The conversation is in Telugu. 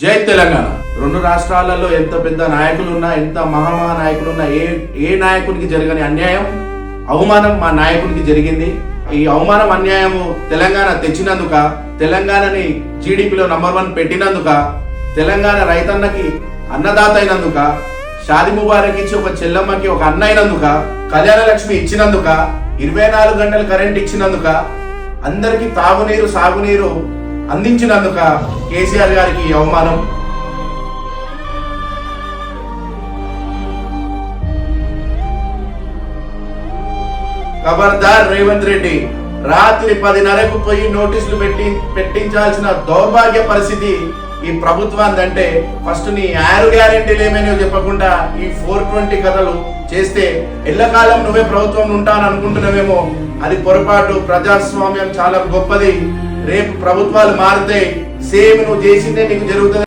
జై తెలంగాణ. రెండు రాష్ట్రాలలో ఎంత పెద్ద నాయకులున్నా, ఎంత మహామహా నాయకులున్నా, ఏ నాయకునికి జరగని అన్యాయం, అవమానం మా నాయకునికి జరిగింది. ఈ అవమానం, అన్యాయము తెలంగాణ తెచ్చినందుక, తెలంగాణని జీడిపిలో నంబర్ 1 పెట్టినందుక, తెలంగాణ రైతన్నకి అన్నదాత అయినందుక, షాది ముబారక్ ఇచ్చి ఒక చెల్లమ్మకి ఒక అన్న అయినందుక, కళ్యాణ లక్ష్మి ఇచ్చినందుక, 24 గంటలు కరెంట్ ఇచ్చినందుక, అందరికి తాగునీరు సాగునీరు అందించినందుక కేసీఆర్ గారికి అవమానం. ఖబర్దార్ రేవంత్ రెడ్డి, రాత్రి 10:30కు పోయి నోటీసులు పెట్టించాల్సిన దౌర్భాగ్య పరిస్థితి ఈ ప్రభుత్వాన్ని. అంటే ఫస్ట్ నీ 6 గ్యారెంటీలు ఏమైనా చెప్పకుండా ఈ 420 కథలు చేస్తే ఎల్లకాలం నువ్వే ప్రభుత్వం ఉంటాను అనుకుంటున్నావేమో, అది పొరపాటు. ప్రజాస్వామ్యం చాలా గొప్పది. రేపు ప్రభుత్వాలు మారితే సేమ్ నువ్వు చేసిందే నీకు జరుగుతుంది.